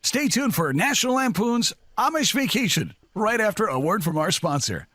Stay tuned for National Lampoon's Amish Vacation right after a word from our sponsor.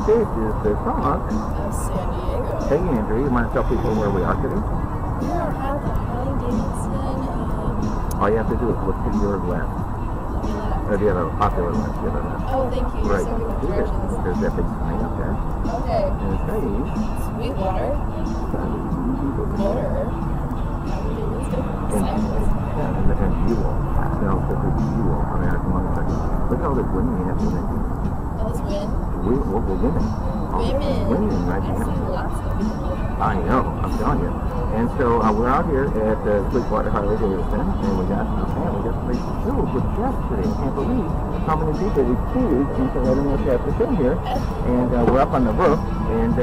This is the song of San Diego. Hey Andrew, you want to tell people where we are today? We are at the Harley-Davidson. All you have to do is look to your left. Or the other, popular left, the other left. Oh, thank you. Right. So we have See directions. there's that big sign up there. Okay. And it says Sweetwater. Motor. and Buell. No, it says Buell, American Motorcycle. Look at all this women we have to make. Oh, it's wind. We're women. Women right I've now. seen lots of people. I know, I'm telling you. And so we're out here at Sweetwater Harley-Davidson, and we got the place filled with guests today. I can't believe how many people we squeezed into letting us have the show here. And we're up on the roof, and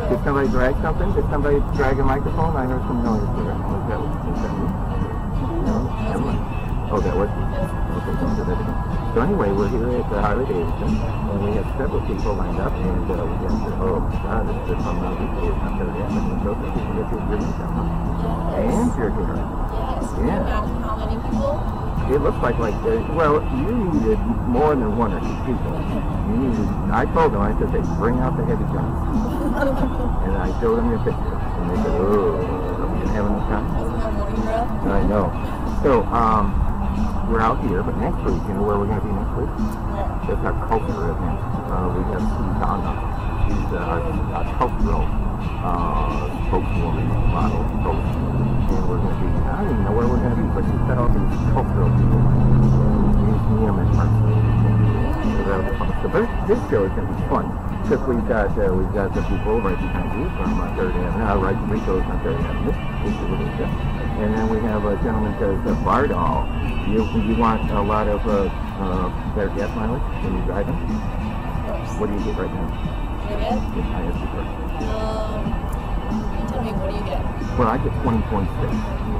did somebody drag something? Did somebody drag a microphone? I heard some noise here. Was that me? No? Oh, that was me. Okay, so there we go. So anyway, we're here at Harley-Davidson, and we have several people lined up, and we got, oh my God, it's the fun of the on Third Avenue. So you can get your drinks down. And you're here. Yes. Yeah. Imagine how many people? It looks like well, you needed more than one or two people. You needed, I told them, I said, they bring out the heavy guns. And I showed them your pictures, and they said, oh, we didn't have enough time. Wasn't that morning breath? I know. So, we're out here, but next week, you know where we're going to be next week? That's our culture event. We have Susanna. She's our cultural spokeswoman, model, coach. And we're going to be, I don't even know where we're going to be, but she's got all these cultural people. Museum and art. So this show is going to be fun. Because we've got the people right behind you from 3rd Avenue, right, Rico's on 3rd Avenue, and then we have a gentleman who says, Bardall, you want a lot of better gas mileage when you drive them? What do you get right now? What do you get? Yes, I asked you first. Tell me, what do you get? Well, I get 20.6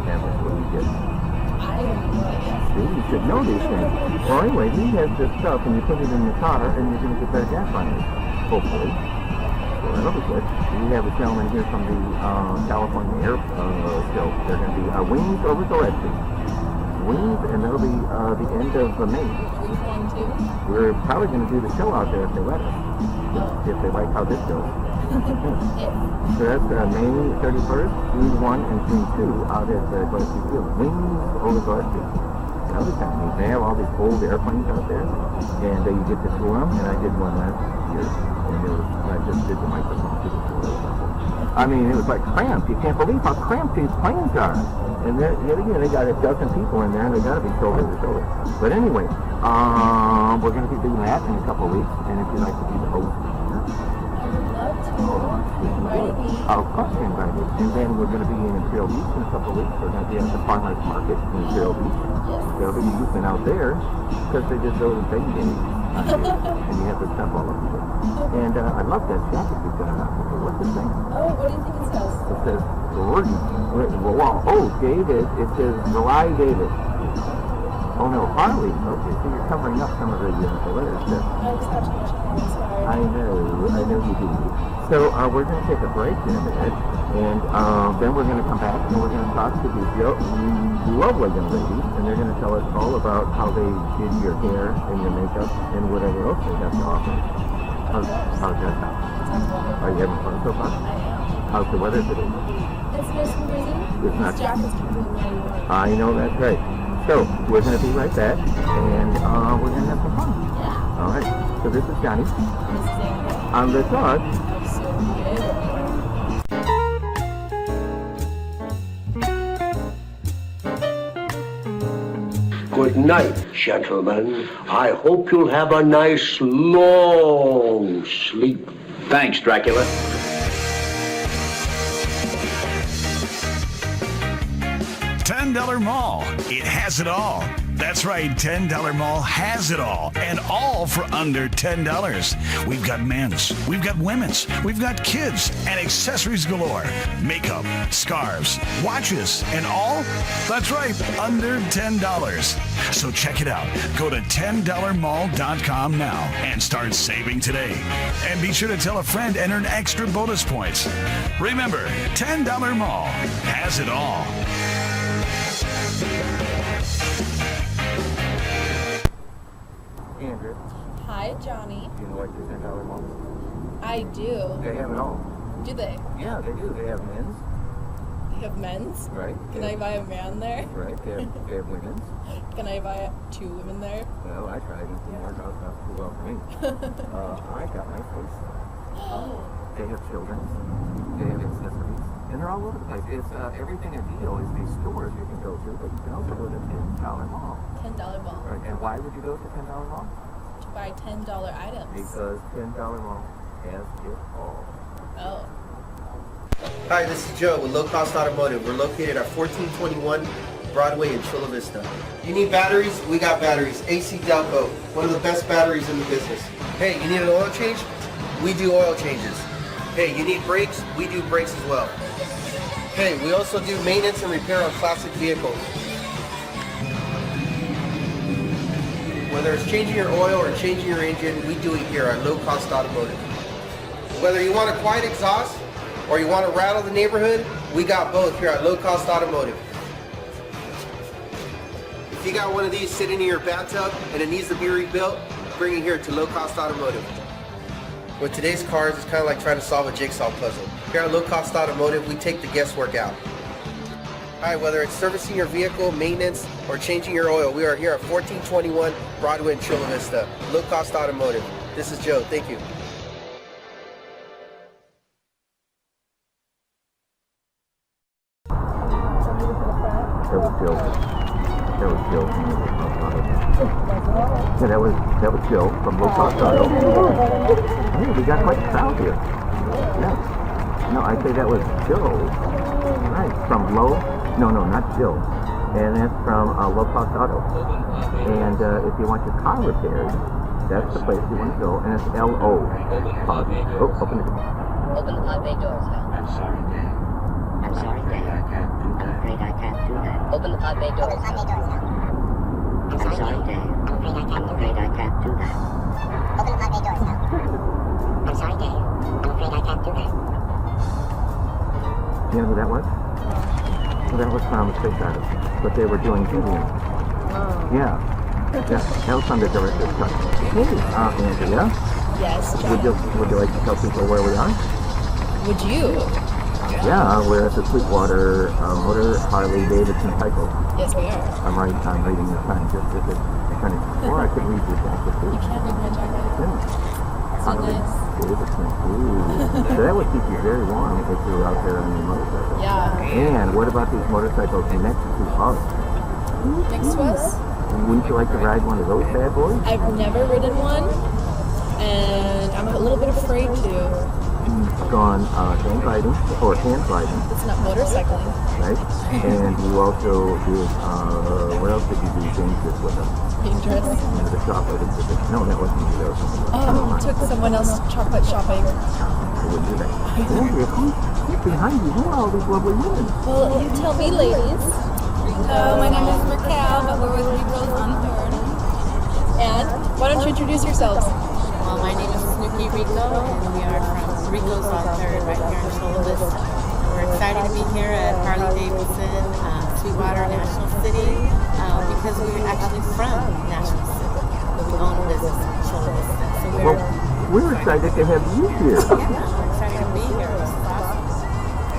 average. What do you get? I don't know what I get. See, you should know these things. Well, anyway, he has this stuff, and you put it in the car, and you're going to get better gas mileage. Hopefully. So that'll be good. We have a gentleman here from the California Air Show. They're going to be Wings over Gillespie. Wings, and that'll be the end of May. Who's going to? We're probably going to do the show out there if they let us. If they like how this goes. So that's May 31st, June 1, and June 2 out at Gillespie Field. Wings over Gillespie. That'll be kind of neat. They have all these old airplanes out there, and you get to tour them, and I did one last year. I just did the microphone to the tour. I mean, it was like cramped. You can't believe how cramped these planes are. And then, they got a dozen people in there, and they got to be shoulder to shoulder. But anyway, we're going to be doing that in a couple of weeks. And if you'd like to be the host, I'll course you invited. And then we're going to be in Imperial Beach in a couple of weeks. We're going to be at the Farmers Market in Imperial Beach. There'll be youth out there because they just go to the baby days. And you have to step all over it. And I love that jacket you've got on. What's it saying? Oh, what do you think it says? It says, David. It says, Rely David. Oh no, Harley. Okay, so you're covering up some of the letters there. I just got too much hair, sorry. I know you do. So we're going to take a break in a minute, and then we're going to come back and we're going to talk to these lovely young ladies, and they're going to tell us all about how they did your hair and your makeup and whatever else they have to offer. How's that sound? Are you having fun so far? How's the weather today? It's nice and breezy. It's not. This jacket's completely warm. I know that's right. So we're going to be right back, and we're going to have some fun. Yeah. All right. So this is Johnny. This is Amy. I'm the dog. Good night, gentlemen. I hope you'll have a nice, long sleep. Thanks, Dracula. $10 Mall. It has it all. That's right, $10 Mall has it all, and all for under $10. We've got men's, we've got women's, we've got kids, and accessories galore. Makeup, scarves, watches, and all? That's right, under $10. So check it out. Go to $10mall.com now and start saving today. And be sure to tell a friend and earn extra bonus points. Remember, $10 Mall has it all. Andrew, Hi, Johnny. do you know what the $10 mall? I do. They have it all. Do they? Yeah, they do. They have men's, They have men's? right? Can I buy a man there? Right. They have women's. Can I buy 2 women there? Well, I tried and it didn't work out too well for me. I got my place. They have children's. They have accessories. And they're all over the place. It's everything at Deal is these stores you can go to, but you can also go to $10 Mall. $10 Mall. Right. And why would you go to $10 Mall? To buy $10 items. Because $10 Mall has it all. Oh. Hi, this is Joe with Low Cost Automotive. We're located at 1421 Broadway in Chula Vista. You need batteries? We got batteries. AC Delco, one of the best batteries in the business. Hey, you need an oil change? We do oil changes. Hey, you need brakes? We do brakes as well. Hey, we also do maintenance and repair on classic vehicles. Whether it's changing your oil or changing your engine, we do it here at Low Cost Automotive. Whether you want a quiet exhaust or you want to rattle the neighborhood, we got both here at Low Cost Automotive. If you got one of these sitting in your bathtub and it needs to be rebuilt, bring it here to Low Cost Automotive. With today's cars, it's kind of like trying to solve a jigsaw puzzle. Here at Low Cost Automotive, we take the guesswork out. Hi, whether it's servicing your vehicle, maintenance, or changing your oil, we are here at 1421 Broadway in Chula Vista. Low Cost Automotive. This is Joe. Thank you. That was Jill. That was Jill from Low Cost Auto. Yeah, that was Jill from Low Cost Auto. Hey, we got quite a crowd here. Yeah. No, I say that was Jill. Right, from Low. No, not Jill. And that's from Low Cost Auto. And if you want your car repaired, that's the place you want to go. And it's LO. Pause. Oh, open it. Open the pod bay doors now. I'm sorry, Dave. I'm afraid I can't do that. Open the pod bay doors now. I'm sorry, Dave. I'm afraid I can't do that. Open the pod bay doors now. I'm sorry, Dave. I'm afraid I can't do that. You know who that was? Well, that was from Space Odyssey. But they were doing Helium. Yeah. Yeah. That was from the director's cut. Hey, Andrea. Yes, Would you like to tell people where we are? Would you? Yeah, we're at the Sweetwater Motor Harley Davidson Cycle. Yes, we are. I'm reading the sign just as it's kind of, or I could read this after too. You can't read my jacket. Yeah. So Harley nice. Davidson. Ooh. So that would keep you very warm if you were out there on your motorcycle. Yeah. And what about these motorcycles next to us? Next to us? Wouldn't you like to ride one of those bad boys? I've never ridden one, and I'm a little bit afraid to. Gone hand gliding or hand gliding, It's not motorcycling. right? And you also did, what else did you do dangerous with them? Dangerous. You know, the chocolate exhibit. No, that wasn't you. That was something else. Oh, we took someone else chocolate shopping. I wouldn't do that. Andrea, who's behind you? Who are all these lovely women? Well, you tell me, ladies. My name is Raquel, but we're with Rose on Third. And why don't you introduce yourselves? Well, my name is Snooki Rico, and we are from Rico's on Third, right here in Chula Vista. We're excited to be here at Harley Davidson, Sweetwater, National City, because we're actually from National City. We own a business in Chula Vista. So Well, we're excited to have you here. we're excited to be here. This is awesome.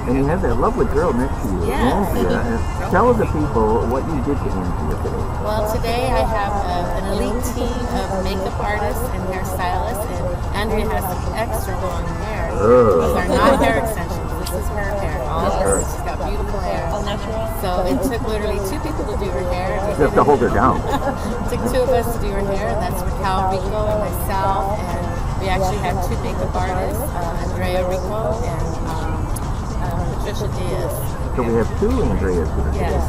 And you have that lovely girl next to you, Yeah. Andrea. And tell the people what you did to Andrea today. Well, today I have an elite team of makeup artists and hairstylists, and Andrea has some extra long hair. These are not hair extensions. This is her hair. All hers. She's got beautiful hair. All natural. So it took literally 2 people to do her hair. You have to hold her down. It took 2 of us to do her hair. That's Raquel Rico and myself, and we actually had 2 makeup artists, Andrea Rico and Patricia Diaz. So we have two Andreas here today. Yes.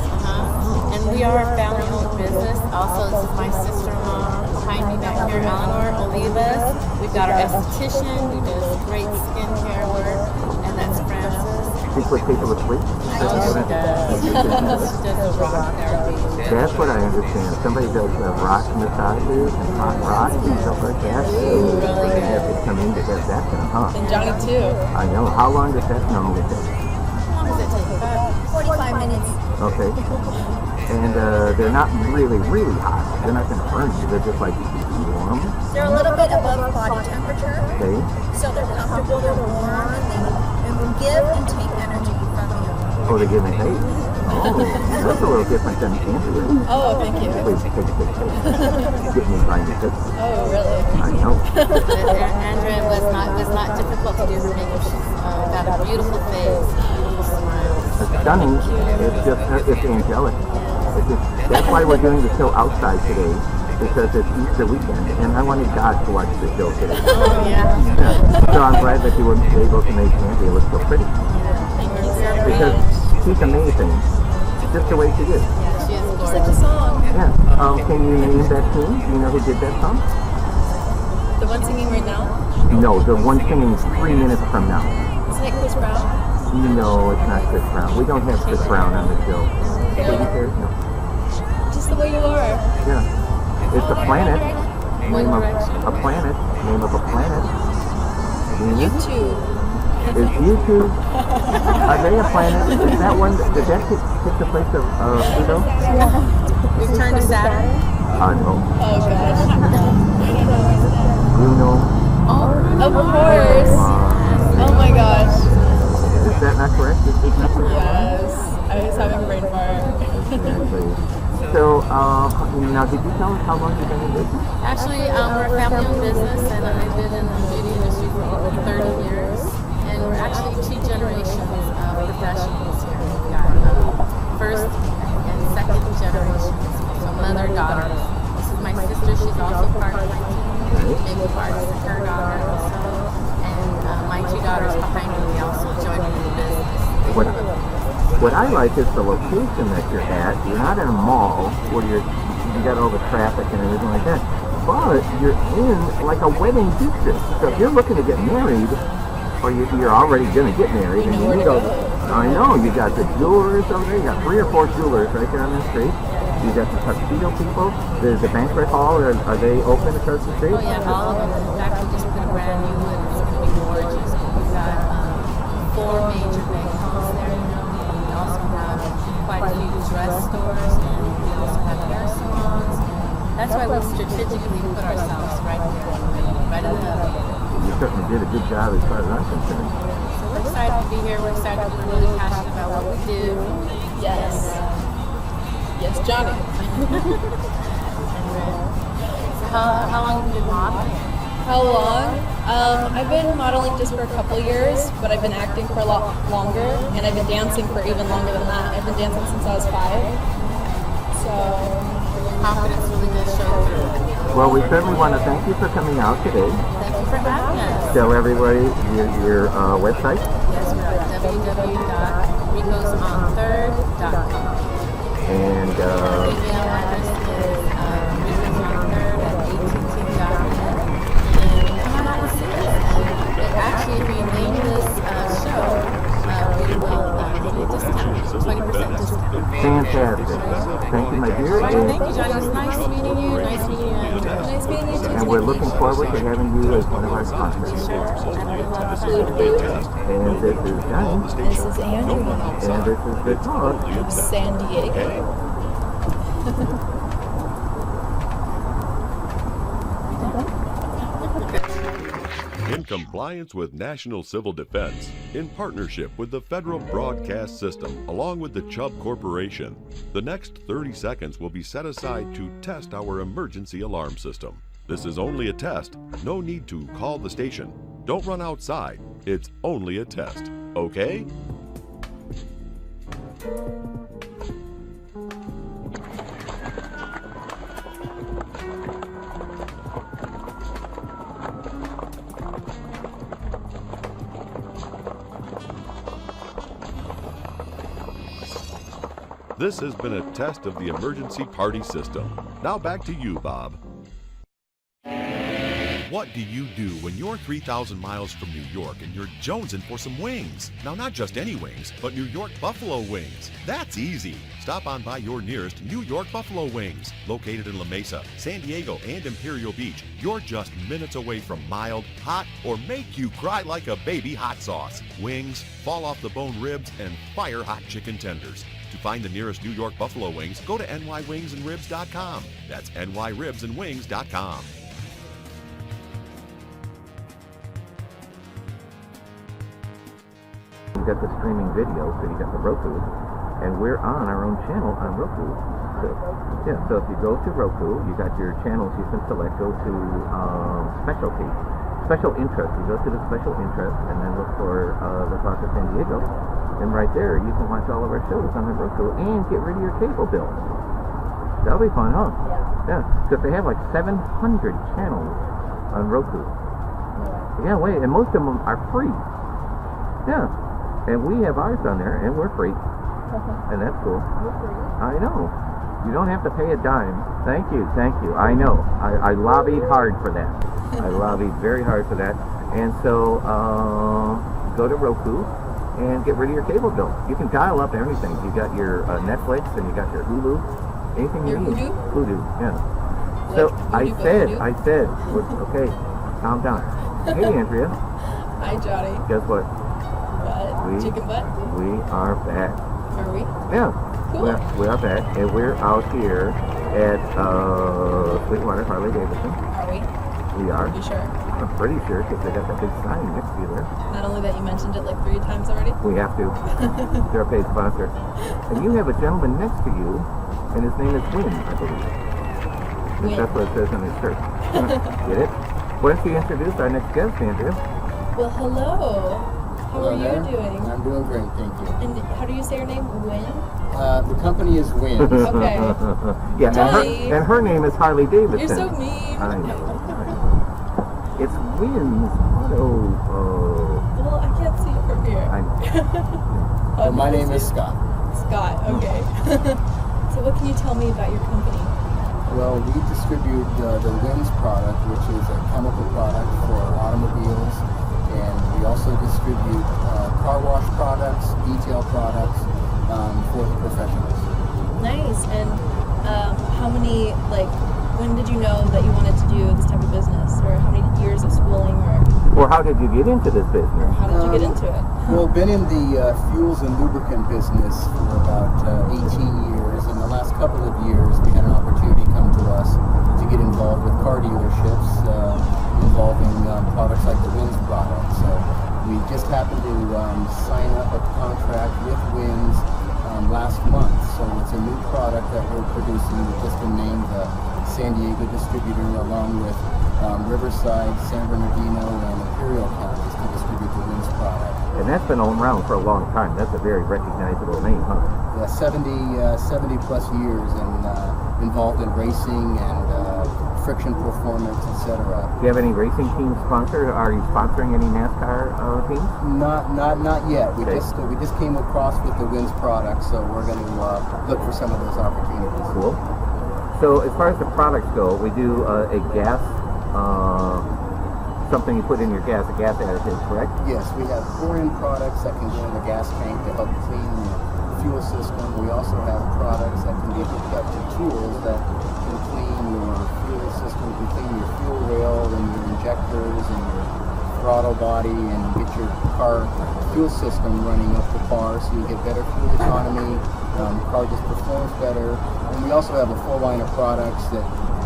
And we are a family-owned business. Also, this is my sister-in-law behind me back here, Eleanor Olivas. We've got our esthetician who does great skincare work, and that's Frances. She puts people to sleep? Oh, she does. She does rock therapy. That's what I understand. Somebody does rock massages and hot rocks and stuff like that. Ooh, really They have good. to come in to get that kind of, huh? And Johnny too. I know. How long does that normally take? How long does it take? About 45 minutes. Okay. And they're not really, really hot. They're not going to burn you. They're just like warm. They're a little bit above body temperature, Okay. so they're comfortable, they're warm, and they give and take energy from you. Oh, they give and take. Oh, that's a little different than Andrea. Oh, thank you. Please take. Get me by your hips. Oh, really? I know. Andrea was not difficult to do her makeup. She's got a beautiful face, beautiful smile. It's stunning. It's angelic. That's why we're doing the show outside today, because it's Easter weekend, and I wanted God to watch the show today. Oh yeah. Yeah. So I'm glad that you were able to make Andrea look so pretty. Thank you so Because much. she's amazing, just the way she is. She is Such a gorgeous. song. Yeah. Can you name that tune? Do you know who did that song? The one singing right now? No, the one singing 3 minutes from now. Isn't it Chris Brown? No, it's not Chris Brown. We don't have Chris Brown on the show. Katy Perry? No. Just the way you are. Yeah. It's a planet. Name of a planet. Name of a planet. YouTube. Is YouTube? Are they a planet? Is that one? Did that take the place of Pluto? Return to Saturn. No. Oh gosh. Bruno. Of course. Oh my gosh. Is that not correct? Is this not correct? Yes. I was having a brain fart. So, now did you tell us how long you've been in business? Actually, we're a family-owned business, and I've been in the beauty industry for over 30 years. And we're actually 2 generations of professionals here. We've got first and second generations, so mother-daughter. This is my sister. She's also part of my team. Makeup artist, her daughter also. And my 2 daughters behind me, they also joined me in the business. What I like is the location that you're at. You're not in a mall where you got all the traffic and everything like that, but you're in like a wedding district. So if you're looking to get married, or you're already going to get married, and you need I know, you got the jewelers over there. You got 3 or 4 jewelers right there on the street. You got the tuxedo people. There's a banquet hall. Are they open across the street? Oh yeah, all of them. In fact, we just put a brand new one. It's going to be gorgeous. We've got 4 major bank halls there now. We also have quite a few dress stores, and we also have hair salons. That's why we strategically put ourselves right there, right in the middle. You certainly did a good job as far as I'm concerned. So we're excited to be here. We're excited. We're really passionate about what we do. Yes. Yes, Johnny. So how long have you been modeling? How long? I've been modeling just for a couple years, but I've been acting for a lot longer, and I've been dancing for even longer than that. I've been dancing since I was 5. So, Confidence really does show through. Well, we certainly want to thank you for coming out today. Thank you for having us. Tell everybody your website. Yes, we're at www.ricosonthird.com. And Email address is ricosonthird@att.net. And come on and see us. And actually, if you name this show, we will give you a discount, 20% discount. fantastic. Thank you, my dear. Thank you, Johnny. It was nice meeting you. Nice meeting you, Andrew. nice meeting you too. And we're looking forward to having you as one of our sponsors. Sure. And we love food. And this is Johnny. This is Andrew And this is the talk. from San Diego. In compliance with National Civil Defense, in partnership with the Federal Broadcast System, along with the Chubb Corporation, the next 30 seconds will be set aside to test our emergency alarm system. This is only a test. No need to call the station. Don't run outside. It's only a test. Okay? This has been a test of the emergency party system. Now back to you, Bob. What do you do when you're 3,000 miles from New York and you're jonesing for some wings? Now, not just any wings, but New York Buffalo Wings. That's easy. Stop on by your nearest New York Buffalo Wings. Located in La Mesa, San Diego, and Imperial Beach, you're just minutes away from mild, hot, or make you cry like a baby hot sauce. Wings, fall off the bone ribs, and fire hot chicken tenders. To find the nearest New York Buffalo Wings, go to nywingsandribs.com. That's nyribsandwings.com. You got the streaming video, so you got the Roku, and we're on our own channel on Roku. So if you go to Roku, you got your channels you can select. Go to specialty, special interest. You go to the special interest, and then look for the Talk of San Diego. And right there, you can watch all of our shows on the Roku and get rid of your cable bill. That'll be fun, huh? Yeah. Because they have like 700 channels on Roku. Yeah, wait, and most of them are free. Yeah. And we have ours on there, and we're free. And that's cool. I know. You don't have to pay a dime. Thank you. I know. I lobbied hard for that. I lobbied very hard for that. And so, go to Roku and get rid of your cable bill. You can dial up everything. You got your Netflix, and you got your Hulu. Anything you need. Hulu, yeah. So, I said, okay, calm down. Hey, Andrea. Hi, Johnny. Guess what? Chicken butt? We are back. Are we? Yeah. Cool. We are back, and we're out here at Sweetwater Harley Davidson. Are we? We are. You sure? I'm pretty sure, because they got that big sign next to you there. Not only that, you mentioned it like 3 times already. We have to. They're a paid sponsor. And you have a gentleman next to you, and his name is Win, I believe. Win. That's what it says on his shirt. Get it? Why don't you introduce our next guest, Andrea? Well, hello. How are you doing? I'm doing great, thank you. And how do you say your name? Win? The company is Win. Okay. Yeah, and her name is Harley Davidson. You're so mean. I know. It's Win's Auto. Well, I can't see it from here. I know. Well, my name is Scott. Scott, okay. So what can you tell me about your company? Well, we distribute the Win's product, which is a chemical product for automobiles. And we also distribute car wash products, detail products for the professionals. Nice. And how many, when did you know that you wanted to do this type of business? Or how many years of schooling? Or how did you get into this business? Or how did you get into it? Well, been in the fuels and lubricant business for about 18 years. In the last couple of years, we had an opportunity come to us to get involved with car dealerships involving products like the Win's product. So we just happened to sign up a contract with Win's last month. So it's a new product that we're producing. We've just been named the San Diego distributor along with Riverside, San Bernardino, and Imperial counties to distribute the Win's product. And that's been around for a long time. That's a very recognizable name, huh? Yeah, 70 plus years and involved in racing and friction performance, etc. Do you have any racing teams sponsored? Are you sponsoring any NASCAR teams? Not yet. We Okay. just came across with the Win's product, so we're going to look for some of those opportunities. Cool. So as far as the products go, we do a gas, something you put in your gas, a gas additive, correct? Yes, we have pour-in products that can go in the gas tank to help clean the fuel system. We also have products that can be hooked up to tools that can clean your fuel system, can clean your fuel rail and your injectors and your throttle body and get your car fuel system running up to par so you get better fuel economy. The car just performs better. And we also have a full line of products that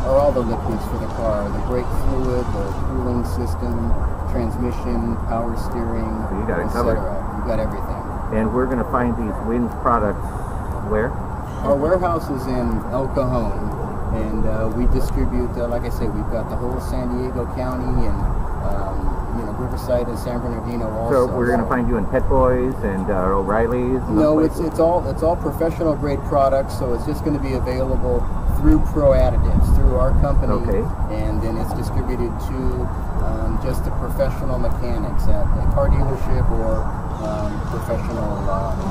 are all the liquids for the car, the brake fluid, the cooling system, transmission, power steering, You got it etc. covered. You've got everything. And we're going to find these Win's products where? Our warehouse is in El Cajon, and we distribute, like I say, we've got the whole San Diego County and Riverside and San Bernardino also. So we're going to find you in Pet Boys and O'Reilly's? And No, those it's all professional grade products, so it's just going to be available through Pro Additives, through our company, Okay. and then it's distributed to just the professional mechanics at a car dealership or professional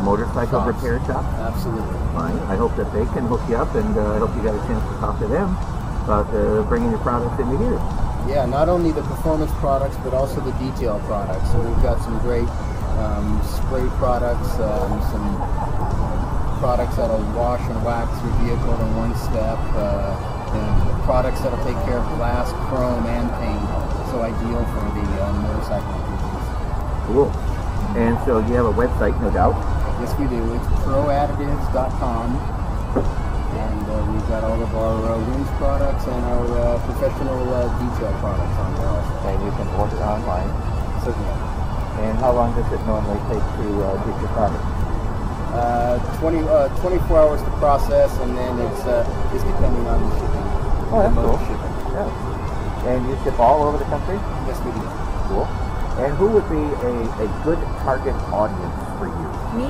Motorcycle shops. repair shop? Absolutely. Fine. I hope that they can hook you up, and I hope you got a chance to talk to them about bringing your products into here. Yeah, not only the performance products, but also the detail products. So we've got some great spray products, some products that'll wash and wax your vehicle in one step, and products that'll take care of glass, chrome, and paint. So ideal for the motorcycle enthusiast. Cool. And so you have a website, no doubt. Yes, we do. It's proadditives.com. And we've got all of our winch products and our professional detail products on there also. And you can order online. Certainly. And how long does it normally take to get your product? 24 hours to process, and then it's depending on the shipping. Oh, that's the mode cool. of shipping. Yeah. And you ship all over the country? Yes, we do. Cool. And who would be a good target audience for you? Me.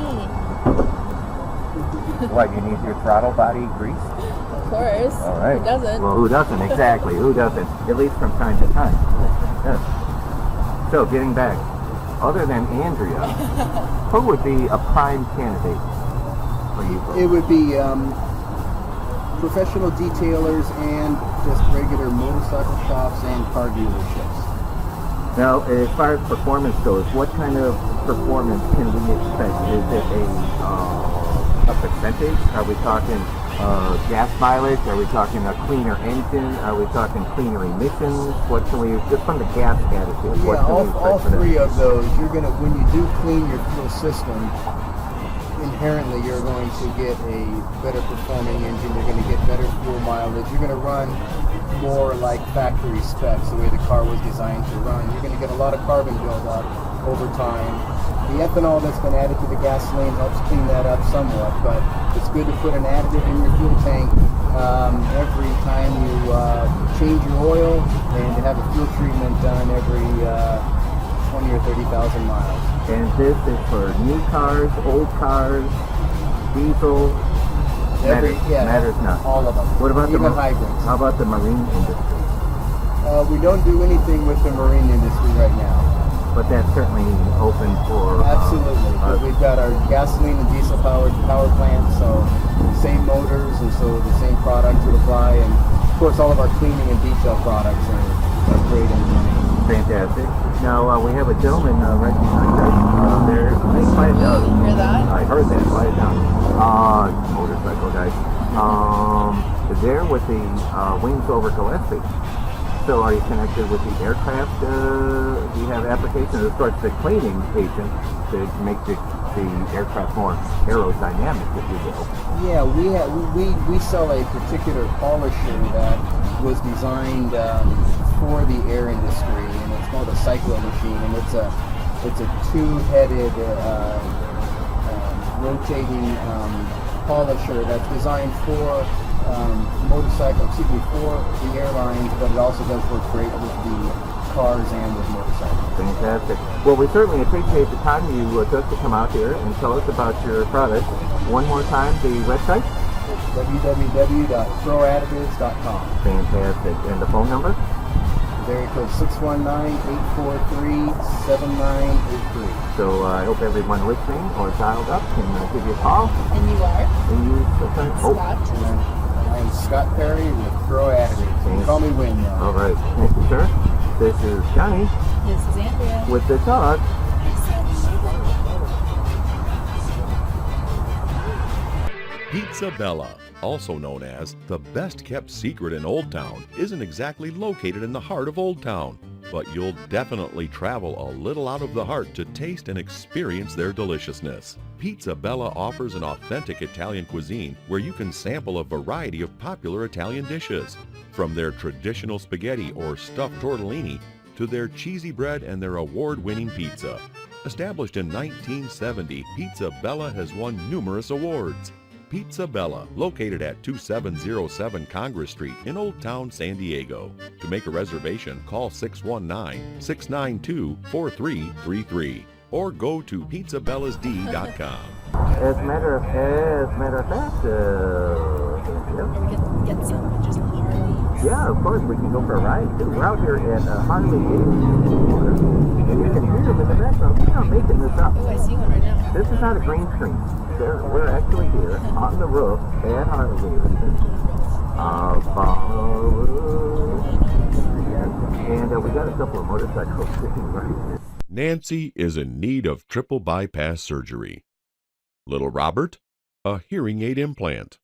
What, you need your throttle body greased? Of course. All right. Who doesn't? Well, who doesn't? Exactly. Who doesn't? At least from time to time. Yeah. So, getting back, other than Andrea, who would be a prime candidate for you? It would be professional detailers and just regular motorcycle shops and car dealerships. Now, as far as performance goes, what kind of performance can we expect? Is it a percentage? Are we talking gas mileage? Are we talking a cleaner engine? Are we talking cleaner emissions? What can we, just from the gas attitude, what Yeah, can we expect all for that? three of those. You're gonna, when you do clean your fuel system, inherently you're going to get a better performing engine. You're going to get better fuel mileage. You're going to run more like factory specs, the way the car was designed to run. You're going to get a lot of carbon buildup over time. The ethanol that's been added to the gasoline helps clean that up somewhat, but it's good to put an additive in your fuel tank every time you change your oil, and to have a fuel treatment done every 20 or 30,000 miles. And this is for new cars, old cars, diesel, matters not. All of them. What about even the hybrids? How about the marine industry? We don't do anything with the marine industry right now. But that's certainly open for... Absolutely. But we've got our gasoline and diesel powered power plants, so same motors, and so the same products would apply. And of course, all of our cleaning and detail products are great in the marine. Fantastic. Now, we have a gentleman right behind us. There. Hey, quiet down. You hear that? I heard that. Quiet down. Motorcycle guys. There with the wings over Gillespie. So are you connected with the aircraft? Do you have applications? Of course, the cleaning agent to make the aircraft more aerodynamic, if you will. Yeah, we sell a particular polisher that was designed for the air industry, and it's called a cyclo machine, and it's a two-headed rotating polisher that's designed for for the airlines, but it also does work great with the cars and with motorcycles. Fantastic. Well, we certainly appreciate the time you took to come out here and tell us about your product. One more time, the website? www.proadditives.com. Fantastic. And the phone number? Area code 619-843-7983. So I hope everyone listening or dialed up can give you a call. And you are? And you, Scott. I'm Scott Perry with Pro Additives. You can call me Win now. All right. Thank you, sir. This is Johnny This is Andrea. with the talk. Pizza Bella, also known as the best kept secret in Old Town, isn't exactly located in the heart of Old Town, but you'll definitely travel a little out of the heart to taste and experience their deliciousness. Pizza Bella offers an authentic Italian cuisine where you can sample a variety of popular Italian dishes, from their traditional spaghetti or stuffed tortellini to their cheesy bread and their award-winning pizza. Established in 1970, Pizza Bella has won numerous awards. Pizza Bella, located at 2707 Congress Street in Old Town, San Diego. To make a reservation, call 619-692-4333 or go to pizzabellasd.com. As a matter of fact, And we get sandwiches and Harley's. Yeah, of course, we can go for a ride, too. We're out here at Harley Davidson, and you can hear them in the background. We're not making this up. Oh, I see one right now. This is not a green screen. We're actually here on the roof at Harley Davidson. And we got a couple of motorcycles sitting right here. Nancy is in need of triple bypass surgery. Little Robert, a hearing aid implant.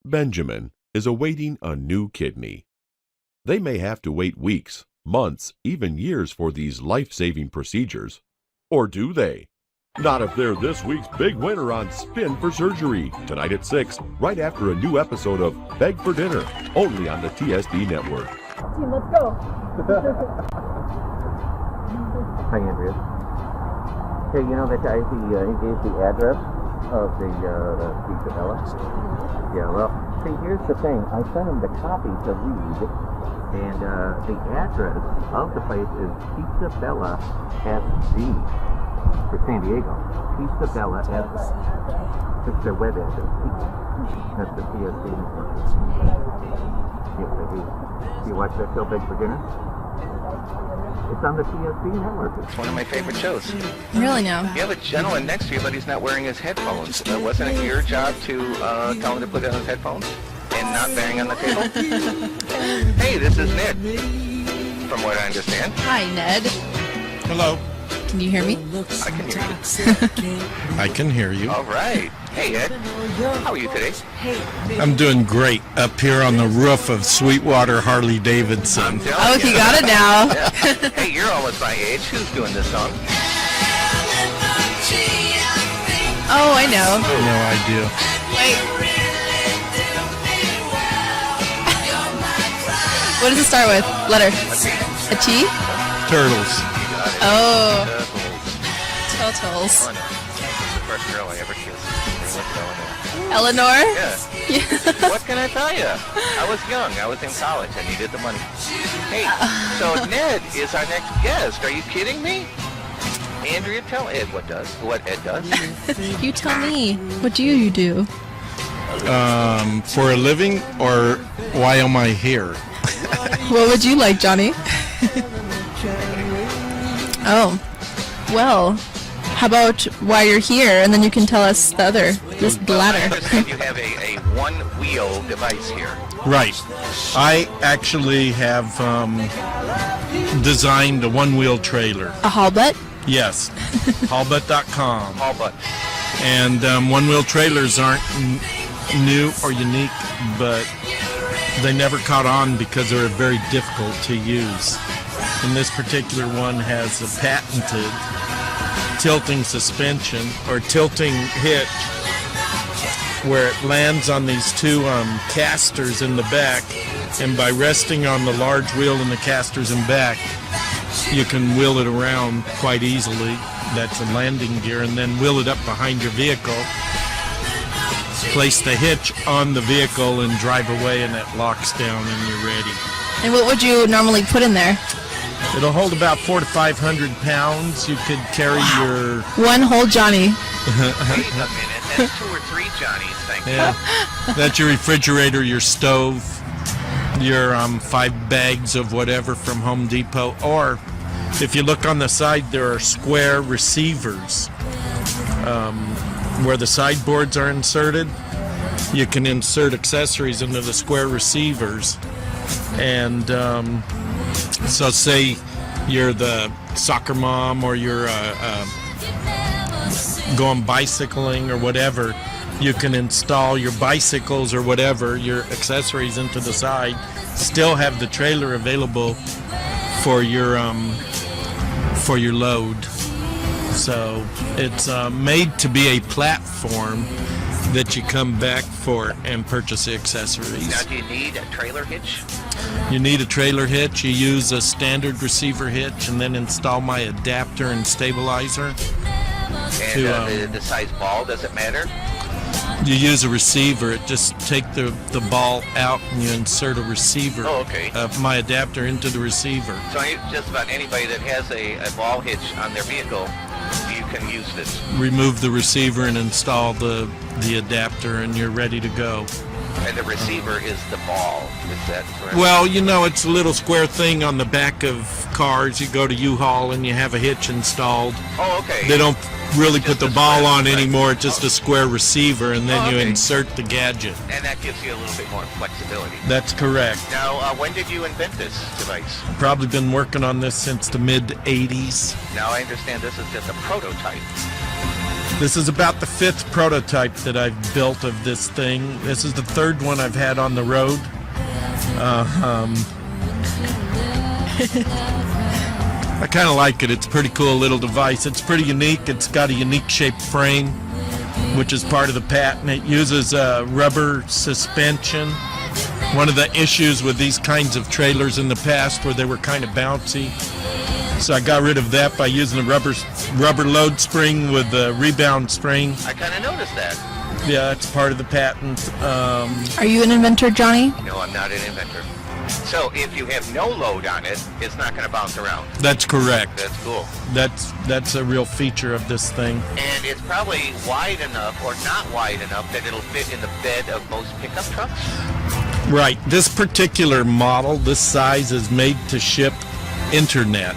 Benjamin is awaiting a new kidney. They may have to wait weeks, months, even years for these life-saving procedures. Or do they? Not if they're this week's big winner on Spin for Surgery, tonight at 6, right after a new episode of Beg for Dinner, only on the TSD Network. Team, let's go. Hi, Andrea. Hey, you know that guy, he gave the address of the Pizza Bella? Yeah, well, see, here's the thing. I sent him the copy to read, and the address of the place is Pizza Bella SG for San Diego. Pizza Bella SG. It's their web address. That's the TSD network. Yes, I do. Do you watch that show, Beg for Dinner? It's on the TSD network. It's one of my favorite shows. Really now? You have a gentleman next to you, but he's not wearing his headphones. Wasn't it your job to tell him to put on his headphones and not bang on the table? Hey, this is Ned, from what I understand. Hi, Ned. Hello. Can you hear me? I can hear you. I can hear you. All right. Hey, Ed. How are you today? I'm doing great up here on the roof of Sweetwater Harley Davidson. Oh, he got it now. Yeah. Hey, you're almost my age. Who's doing this song? Oh, I know. No idea. Wait. What does it start with? Letter. A T? Turtles. Oh. Turtles. The first girl I ever kissed. Eleanor? Yeah. What can I tell you? I was young. I was in college. I needed the money. Hey, so Ned is our next guest. Are you kidding me? Andrea, tell Ed what Ed does. You tell me. What do you do? For a living, or why am I here? What would you like, Johnny? Oh. Well, how about why you're here, and then you can tell us the latter. I understand you have a one-wheel device here. Right. I actually have designed a one-wheel trailer. A Hallbutt? Yes. Hallbutt.com. Hallbutt. And one-wheel trailers aren't new or unique, but they never caught on because they were very difficult to use. And this particular one has a patented tilting suspension or tilting hitch where it lands on these two casters in the back, and by resting on the large wheel and the casters in back, you can wheel it around quite easily. That's a landing gear, and then wheel it up behind your vehicle, place the hitch on the vehicle and drive away, and it locks down and you're ready. And what would you normally put in there? It'll hold about 400 to 500 pounds. You could carry your... One whole Johnny. Wait a minute. That's 2 or 3 Johnnies, thank you. Yeah. That's your refrigerator, your stove, your 5 bags of whatever from Home Depot. Or if you look on the side, there are square receivers where the sideboards are inserted. You can insert accessories into the square receivers. And so say you're the soccer mom, or you're going bicycling or whatever, you can install your bicycles or whatever, your accessories into the side, still have the trailer available for your load. So it's made to be a platform that you come back for and purchase the accessories. Now, do you need a trailer hitch? You need a trailer hitch. You use a standard receiver hitch and then install my adapter and stabilizer. And the size ball, does it matter? You use a receiver. It just take the ball out and you insert a receiver. Oh, okay. My adapter into the receiver. So just about anybody that has a ball hitch on their vehicle, you can use this. Remove the receiver and install the adapter, and you're ready to go. And the receiver is the ball. Is that correct? Well, it's a little square thing on the back of cars. You go to U-Haul and you have a hitch installed. Oh, okay. They don't really put Just the a ball square, on right. anymore. It's just a square receiver, and then you okay. insert the gadget. And that gives you a little bit more flexibility. That's correct. Now, when did you invent this device? Probably been working on this since the mid-'80s. Now, I understand this is just a prototype. This is about the 5th prototype that I've built of this thing. This is the 3rd one I've had on the road. I kind of like it. It's a pretty cool little device. It's pretty unique. It's got a unique shaped frame, which is part of the patent. It uses rubber suspension. One of the issues with these kinds of trailers in the past were they were kind of bouncy. So I got rid of that by using a rubber load spring with a rebound spring. I kind of noticed that. Yeah, that's part of the patent. Are you an inventor, Johnny? No, I'm not an inventor. So if you have no load on it, it's not going to bounce around. That's correct. That's cool. That's a real feature of this thing. And it's probably wide enough or not wide enough that it'll fit in the bed of most pickup trucks? Right. This particular model, this size, is made to ship internet.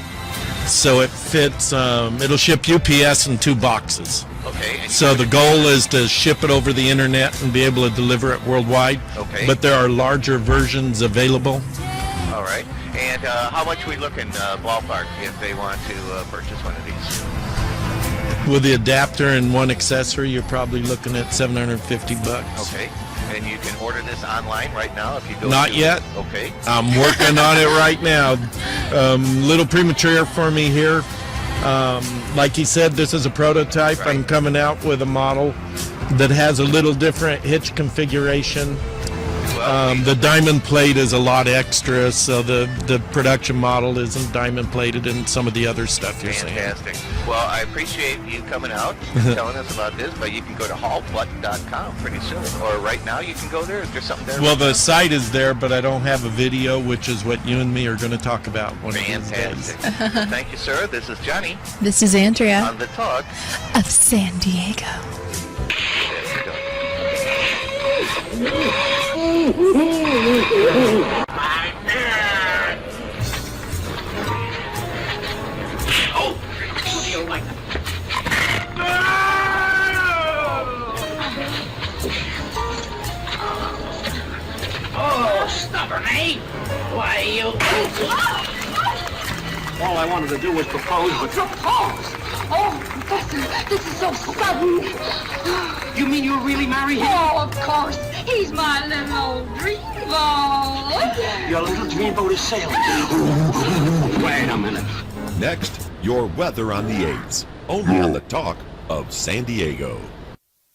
So it fits, it'll ship UPS in 2 boxes. Okay. So the goal is to ship it over the internet and be able to deliver it worldwide. Okay. But there are larger versions available. All right. And how much we looking ballpark if they want to purchase one of these? With the adapter and one accessory, you're probably looking at $750. Okay. And you can order this online right now if you go Not to... yet. Okay. I'm working on it right now. Little premature for me here. Like he said, this is a prototype. Right. I'm coming out with a model that has a little different hitch configuration. The diamond plate is a lot extra, so the production model isn't diamond plated and some of the other stuff you're saying. Fantastic. Well, I appreciate you coming out and telling us about this, but you can go to hallbutton.com pretty soon. Or right now you can go there. Is there something there? Well, the site is there, but I don't have a video, which is what you and me are going to talk about one of these days. Fantastic. Thank you, sir. This is Johnny This is Andrea on The Talk. of San Diego. There you go. Oh, stubborn, eh? Why, you... All I wanted to do was propose, but... Propose? Oh, Professor, this is so sudden. You mean you'll really marry him? Oh, of course. He's my little old dreamboat. Your little dreamboat is sailing. Wait a minute. Next, your weather on the 8s, only on the Talk of San Diego.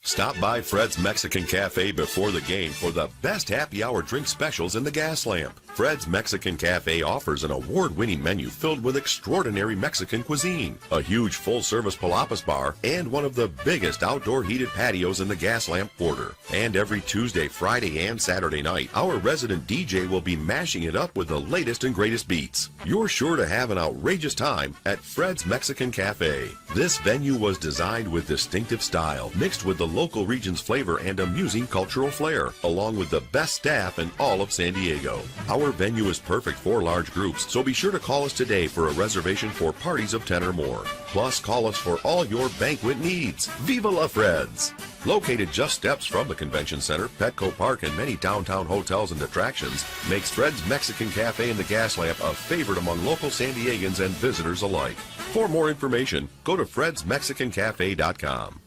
Stop by Fred's Mexican Cafe before the game for the best happy hour drink specials in the gas lamp. Fred's Mexican Cafe offers an award-winning menu filled with extraordinary Mexican cuisine, a huge full-service Palapas bar, and one of the biggest outdoor heated patios in the gas lamp quarter. And every Tuesday, Friday, and Saturday night, our resident DJ will be mashing it up with the latest and greatest beats. You're sure to have an outrageous time at Fred's Mexican Cafe. This venue was designed with distinctive style, mixed with the local region's flavor and amusing cultural flair, along with the best staff in all of San Diego. Our venue is perfect for large groups, so be sure to call us today for a reservation for parties of 10 or more. Plus, call us for all your banquet needs. Viva La Fred's! Located just steps from the convention center, Petco Park, and many downtown hotels and attractions, makes Fred's Mexican Cafe and the Gas Lamp a favorite among local San Diegans and visitors alike. For more information, go to fredsmexicancafe.com.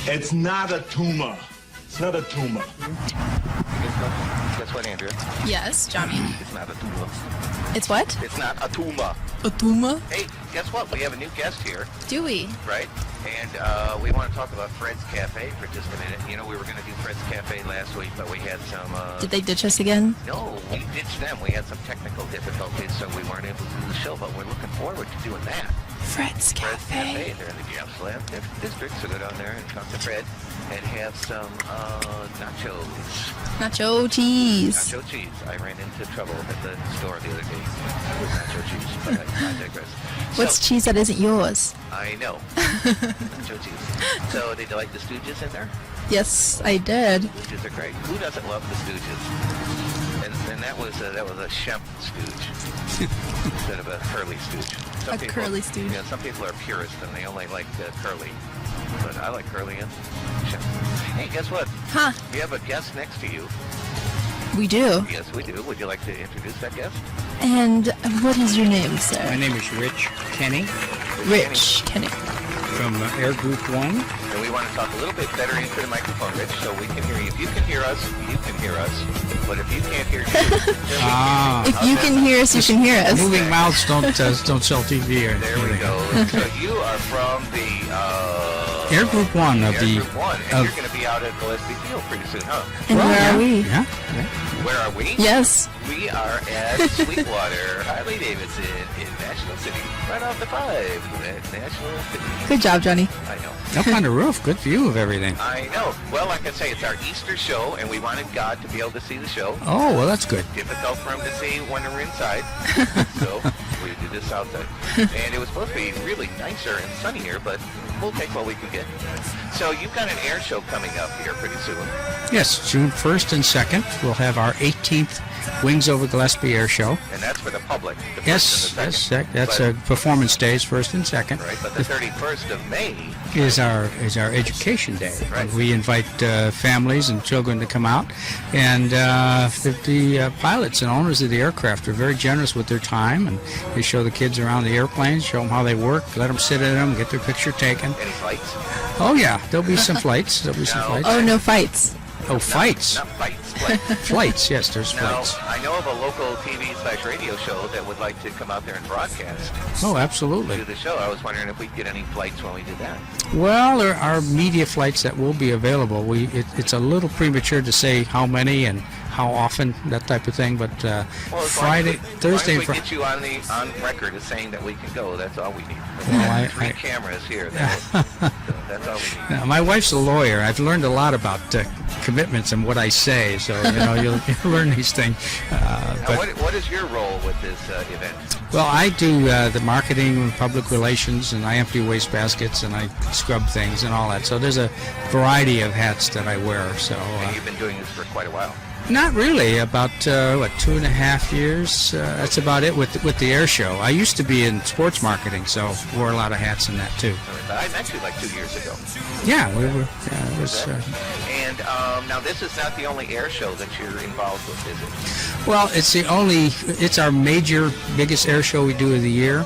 It's not a tumor. It's not a tumor. Guess what, Andrea? Yes, Johnny. It's not a tumor. It's what? It's not a tumor. A tumor? Hey, guess what? We have a new guest here. Do we? Right? And we want to talk about Fred's Cafe for just a minute. You know, we were going to do Fred's Cafe last week, but we had some... Did they ditch us again? No, we ditched them. We had some technical difficulties, so we weren't able to do the show, but we're looking forward to doing that. Fred's Cafe. They're in the Gas Lamp district, so go down there and talk to Fred and have some nachos. Nacho cheese. Nacho cheese. I ran into trouble at the store the other day with nacho cheese, but I digress. What's cheese that isn't yours? I know. Nacho cheese. So did you like the Stooges in there? Yes, I did. Stooges are great. Who doesn't love the Stooges? And that was a Shemp Stooge instead of a Curly Stooge. Curly Stooge. Yeah, some people are purists and they only like Curly. But I like Curly and Shemp. Hey, guess what? Huh? We have a guest next to you. We do. Yes, we do. Would you like to introduce that guest? And what is your name, sir? My name is Rich Kenny. Rich Kenny. From Air Group 1. And we want to talk a little bit better into the microphone, Rich, so we can hear you. If you can hear us, you can hear us. But if you can't hear you, If you can hear us, you can hear us. Moving mouths don't sell TV. Or there we go. So you are from the Air Group 1 of Air the. Group 1, and you're going to be out at Gillespie Field pretty soon, huh? And where are we? Yeah. Where are we? Yes. We are at Sweetwater, Harley Davidson in National City, right off the 5 at National City. Good job, Johnny. I know. Up on the roof. Good view of everything. I know. Well, like I say, it's our Easter show, and we wanted God to be able to see the show. Oh, well, that's good. Difficult for him to see when we're inside, so we did this outside. And it was supposed to be really nicer and sunnier, but we'll take what we can get. So you've got an air show coming up here pretty soon. Yes, June 1st and 2nd, we'll have our 18th Wings Over Gillespie Air Show. And that's for the public. The Yes, first and the that's second. that's But- a performance days, 1st and 2nd. Right, but the 31st of May Is our education day. Right. We invite families and children to come out, and the pilots and owners of the aircraft are very generous with their time, and they show the kids around the airplanes, show them how they work, let them sit in them, get their picture taken. Any fights? Oh yeah, there'll be some flights. There'll be some No. flights. Oh, no fights. Oh, fights. Not fights, flights. Flights. Yes, there's Now, flights. I know of a local TV/radio show that would like to come out there and broadcast Oh, absolutely. do the show. I was wondering if we'd get any flights when we did that. Well, there are media flights that will be available. It's a little premature to say how many and how often, that type of thing. But Well, as Friday, Thursday, as long and as we get you on record as saying that we can go, that's all we need. Well, We have I- 3 cameras here. That's all we need. My wife's a lawyer. I've learned a lot about commitments and what I say. So you'll learn these things. Now, But what is your role with this event? well, I do the marketing and public relations, and I empty waste baskets, and I scrub things and all that. So there's a variety of hats that I wear. So. And you've been doing this for quite a while. Not really. About 2.5 years. That's about it with the air show. I used to be in sports marketing, so wore a lot of hats in that too. I met you like 2 years ago. Yeah, we were. It was. And now this is not the only air show that you're involved with, is it? Well, it's our biggest air show we do of the year.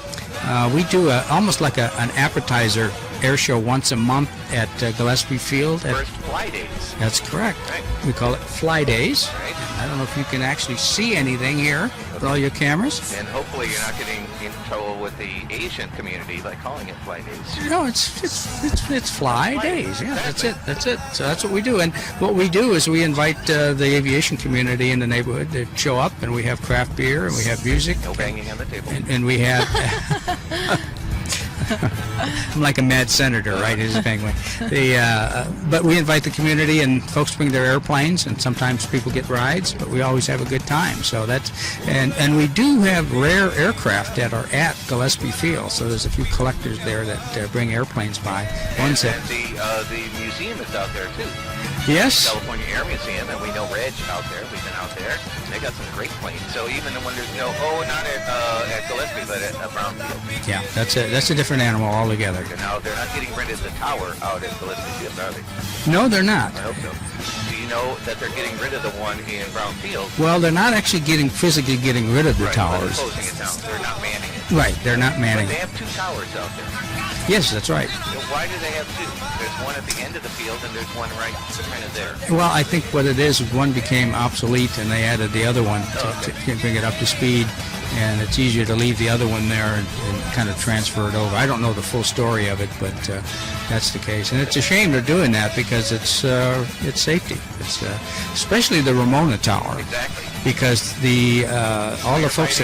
We do almost like an appetizer air show once a month at Gillespie Field. First Fly Days. That's correct. Right. We call it Fly Days. Right. I don't know if you can actually see anything here with all your cameras. And hopefully you're not getting in trouble with the Asian community by calling it Fly Days. No, it's Fly Days. Yeah, that's it. So that's what we do. And what we do is we invite the aviation community in the neighborhood to show up, and we have craft beer, and we have music. No banging on the table. And we have... I'm like a mad senator, right? He's a penguin. But we invite the community, and folks bring their airplanes, and sometimes people get rides, but we always have a good time. So that's and we do have rare aircraft that are at Gillespie Field. So there's a few collectors there that bring airplanes by. One's And at the museum is out there too. yes. California Air Museum, and we know Reg out there. We've been out there. They got some great planes. So even when there's not at Gillespie, but at Brownfield. Yeah, that's a different animal altogether. Now they're not getting rid of the tower out at Gillespie Field, are they? No, they're not. I hope so. Do you know that they're getting rid of the one in Brownfield? Well, they're not actually physically getting rid of the Right, but towers. they're closing it down. They're not manning it. Right, they're not But manning they it. have 2 towers out there. Yes, that's right. So why do they have 2? There's one at the end of the field, and there's one right kind of there. Well, I think what it is, one became obsolete, and they added the other one to bring it up to speed, and it's easier to leave the other one there and kind of transfer it over. I don't know the full story of it, but that's the case, and it's a shame they're doing that because it's safety. It's especially the Ramona Tower. Exactly. Because all the folks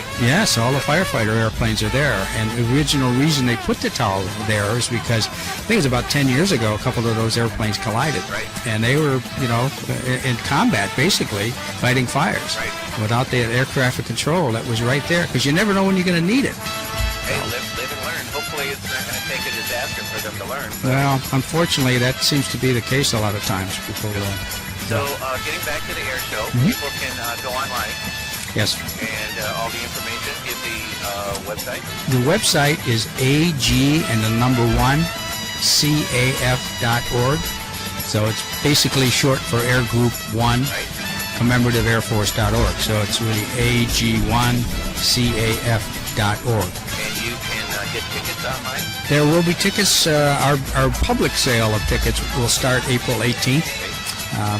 all the firefighter airplanes are there, and the original reason they put the tower there is because I think it was about 10 years ago a couple of those airplanes collided, Right. and they were in combat basically fighting fires. Right. Without the air traffic control that was right there, because you never know when you're going to need it. Hey, live and learn. Hopefully hopefully it's not going to take a disaster for them to learn. But Well, unfortunately, that seems to be the case a lot of times. People. so getting back to the air show, Mhm. people can go online Yes. and all the information. Give the website. The website is AG and the number 1 CAF.org. So it's basically short for Air Group 1 Commemorative Air Force.org. So it's really AG1CAF.org. And you can get tickets online. There will be tickets. Our public sale of tickets will start April 18th.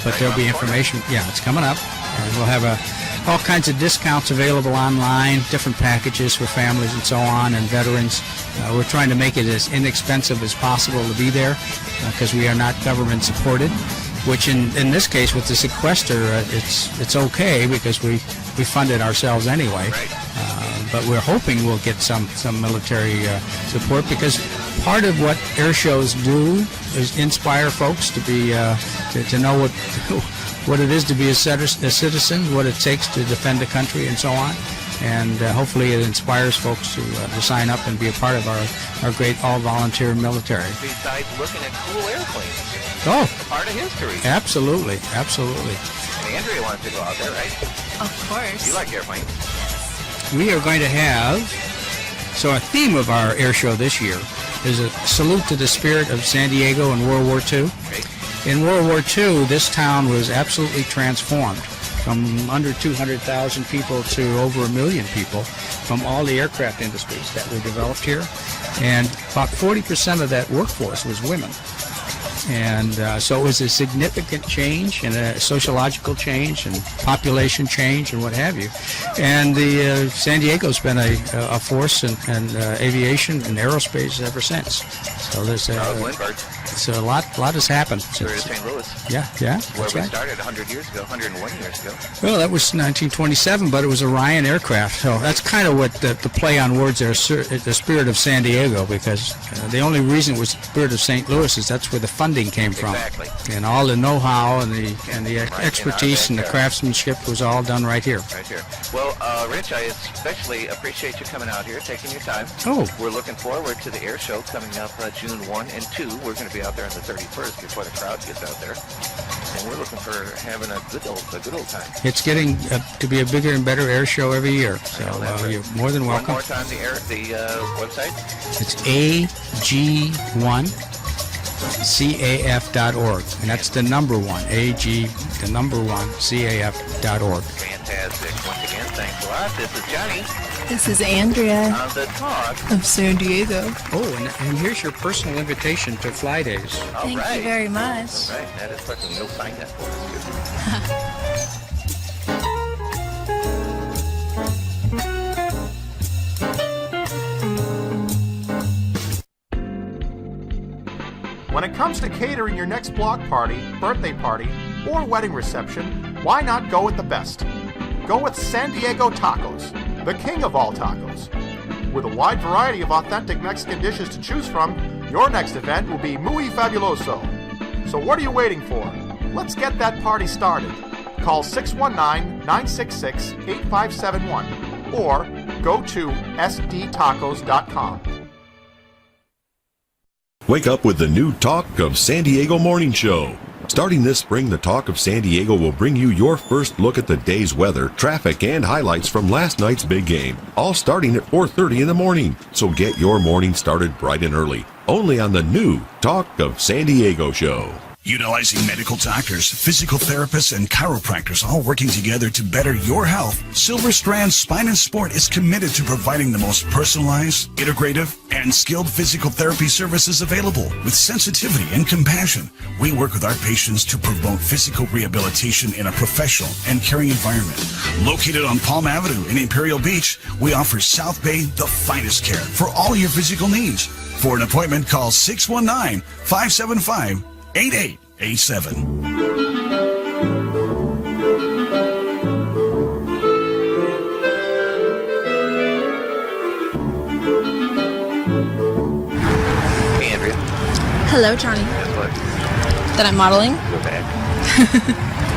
But there'll be information. Yeah, it's coming up. And we'll have all kinds of discounts available online, different packages for families and so on, and veterans. We're trying to make it as inexpensive as possible to be there because we are not government supported, which in this case with the sequester, it's okay because we fund it ourselves anyway. But we're hoping we'll get some military support because part of what air shows do is inspire folks to be to know what it is to be a citizen, what it takes to defend the country, and so on. And hopefully it inspires folks to sign up and be a part of our great all-volunteer military. Besides looking at cool airplanes. Oh, A part of history. absolutely, absolutely. And Andrea wants to go out there, right? Of course. You like airplanes. We are going to have, so a theme of our air show this year is a salute to the spirit of San Diego in World War II. In World War II, this town was absolutely transformed from under 200,000 people to over 1 million people from all the aircraft industries that were developed here. And about 40% of that workforce was women. And so it was a significant change and a sociological change and population change and what have you. And the San Diego's been a force in aviation and aerospace ever since. So there's so a lot has happened We're in since. St. Louis. Yeah, Where that's we right. started 100 years ago, 101 years ago. Well, that was 1927, but it was a Ryan aircraft. So that's kind of what the play on words there, the spirit of San Diego, because the only reason it was the spirit of St. Louis is that's where the funding came from. Exactly. And all the know-how and the expertise and the craftsmanship was all done right here. Right here. Well, Rich, I especially appreciate you coming out here, taking your time. Oh. We're looking forward to the air show coming up June 1 and 2. We're going to be out there on the 31st before the crowd gets out there. And we're looking for having a good old time. It's getting to be a bigger and better air show every year. So you're more than welcome. One more time, the website. It's AG1CAF.org, and that's the number 1, AG, the number 1, CAF.org. Fantastic. Once again, thanks a lot. This is Johnny This is Andrea on the talk. of San Diego. Oh, and here's your personal invitation to Fly Days. All Thank right. you very much. All right, that is special. You'll sign that for us. When it comes to catering your next block party, birthday party, or wedding reception, why not go with the best? Go with San Diego Tacos, the king of all tacos. With a wide variety of authentic Mexican dishes to choose from, your next event will be muy fabuloso. So what are you waiting for? Let's get that party started. Call 619-966-8571 or go to sdtacos.com. Wake up with the new Talk of San Diego morning show. Starting this spring, the Talk of San Diego will bring you your first look at the day's weather, traffic, and highlights from last night's big game, all starting at 4:30 in the morning. So get your morning started bright and early, only on the new Talk of San Diego show. Utilizing medical doctors, physical therapists, and chiropractors all working together to better your health, Silver Strand Spine and Sport is committed to providing the most personalized, integrative, and skilled physical therapy services available with sensitivity and compassion. We work with our patients to promote physical rehabilitation in a professional and caring environment. Located on Palm Avenue in Imperial Beach, we offer South Bay the finest care for all your physical needs. For an appointment, call 619-575-8887. Hey, Andrea. Hello, Johnny. Guess what? That I'm modeling? We're back.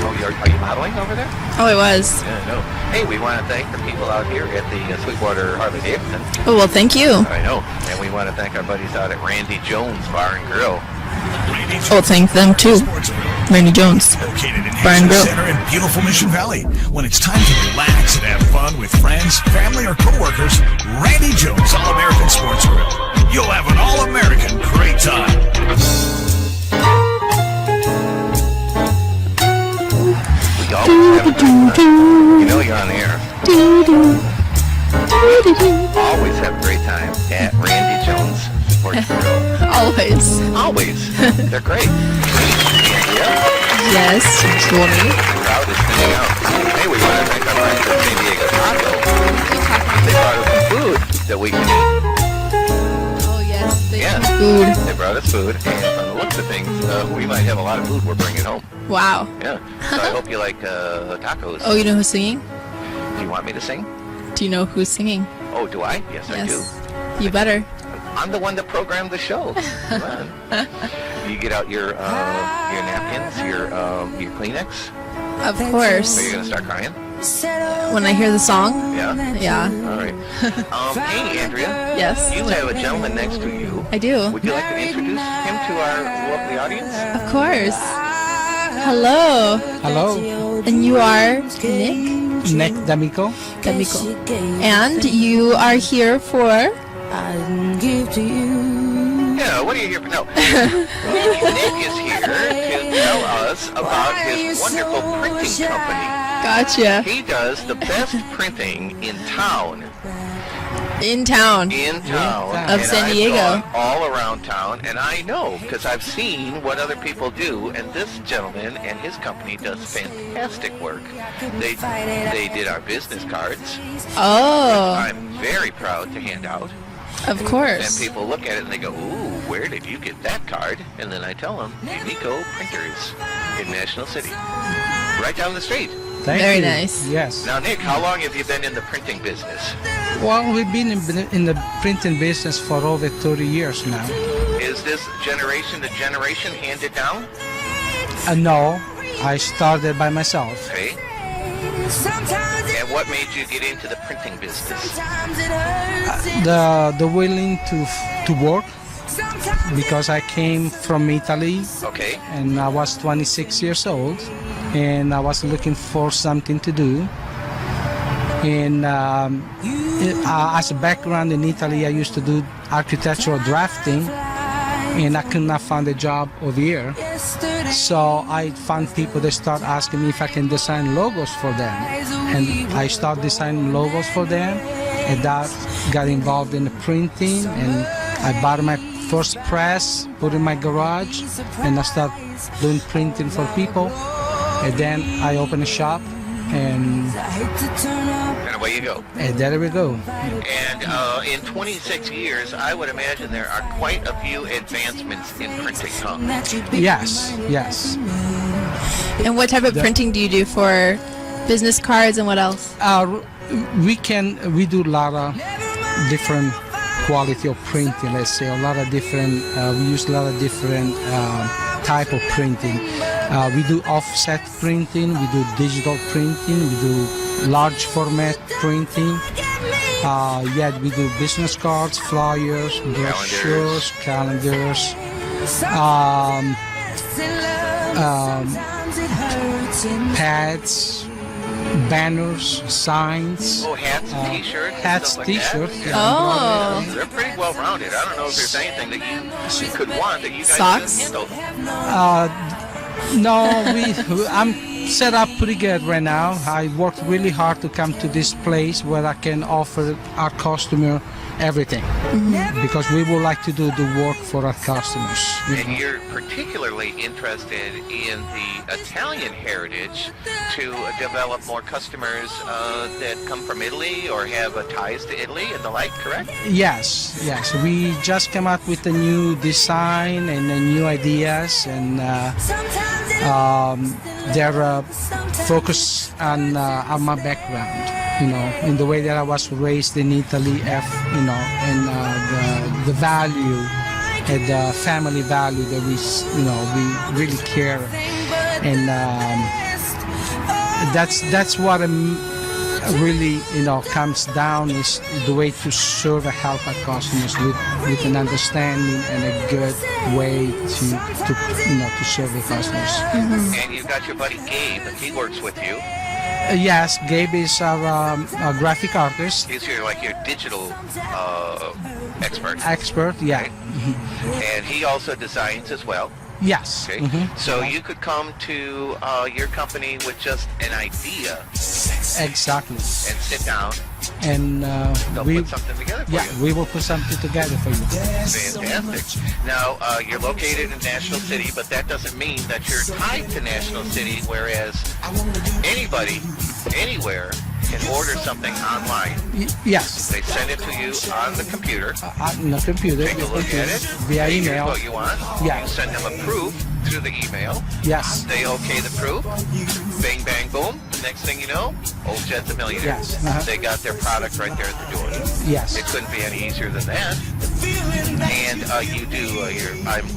Oh, are you modeling over there? Oh, I was. Yeah, no. Hey, we want to thank the people out here at the Sweetwater Harley Davidson. Oh, well, thank you. I know. And we want to thank our buddies out at Randy Jones Bar and Grill. Oh, thank them too. Randy Jones. Located in Bar and Hazen Grill. Center in beautiful Mission Valley. When it's time to relax and have fun with friends, family, or coworkers, Randy Jones All-American Sports Grill. You'll have an all-American great time. We always have a great time. You know you're on the air. Always have a great time at Randy Jones Sports Grill. Always. Always. They're great. Yes, Johnny. The crowd is thinning out. Hey, we want to thank our friends at San Diego Taco. They brought us some food that we can eat. Oh, yes. Food. They brought us food, and from the looks of things, we might have a lot of food we're bringing home. Wow. Yeah. So I hope you like tacos. Oh, you know who's singing? Do you want me to sing? Do you know who's singing? Oh, do I? Yes, I do. You better. I'm the one that programmed the show. Come on. You get out your napkins, your Kleenex. Of course. Are you gonna start crying? When I hear the song? Yeah. Yeah. All right. Hey, Andrea. Yes. You have a gentleman next to you. I do. Would you like to introduce him to our lovely audience? Of course. Hello. Hello. And you are Nick? Nick D'Amico. D'Amico. And you are here for? Yeah, what are you here for? No. Nick is here to tell us about his wonderful printing company. Gotcha. He does the best printing in town. In town. In town. Of And San Diego. I've gone all around town, and I know because I've seen what other people do, and this gentleman and his company does fantastic work. They did our business cards. Oh. I'm very proud to hand out. Of course. And people look at it and they go, ooh, where did you get that card? And then I tell them, D'Amico Printers in National City. Right down the street. Very nice. Yes. Now, Nick, how long have you been in the printing business? Well, we've been in the printing business for over 30 years now. Is this generation to generation handed down? No, I started by myself. Okay. And what made you get into the printing business? The willing to work, because I came from Italy. Okay. And I was 26 years old, and I was looking for something to do. And as a background in Italy, I used to do architectural drafting, and I could not find a job over here. So I found people that start asking me if I can design logos for them, and I start designing logos for them, and that got involved in the printing, and I bought my first press, put in my garage, and I start doing printing for people, and then I opened a shop, and away you go. And there we go. And in 26 years, I would imagine there are quite a few advancements in printing, huh? Yes, yes. And what type of printing do you do for business cards and what else? We do a lot of different quality of printing, let's say, a lot of different, we use a lot of different type of printing. We do offset printing, we do digital printing, we do large format printing. We do business cards, flyers, brochures, calendars, pads, banners, signs. Oh, hats, t-shirts. Hats, t-shirts. Yeah. Oh. They're pretty well rounded. I don't know if there's anything that you could want that you guys Socks? can handle. No, I'm set up pretty good right now. I worked really hard to come to this place where I can offer our customer everything, because we would like to do the work for our customers. And you're particularly interested in the Italian heritage to develop more customers that come from Italy or have ties to Italy and the like, correct? Yes. We just came out with a new design and new ideas, and they're focused on my background. In the way that I was raised in Italy, and the value and the family value that we really care, and that's what really comes down, is the way to serve and help our customers with an understanding and a good way to serve the customers. And you've got your buddy Gabe. He works with you. Yes, Gabe is our graphic artist. He's your digital expert. Expert, yeah. Okay. And he also designs as well. Yes. Okay. So you could come to your company with just an idea. Exactly. And sit down. And they'll put something together for you. Yeah, we will put something together for you. Fantastic. Now, you're located in National City, but that doesn't mean that you're tied to National City, whereas anybody, anywhere, can order something online. Yes. They send it to you on the computer. On the computer. Take a look at it. Via Here's email. what you want. Yeah. You send them a proof through the email. Yes. They okay the proof. Bang, bang, boom. The next thing you know, Old Jed's a millionaire. Yes. They got their product right there at the door. Yes. It couldn't be any easier than that. And you do.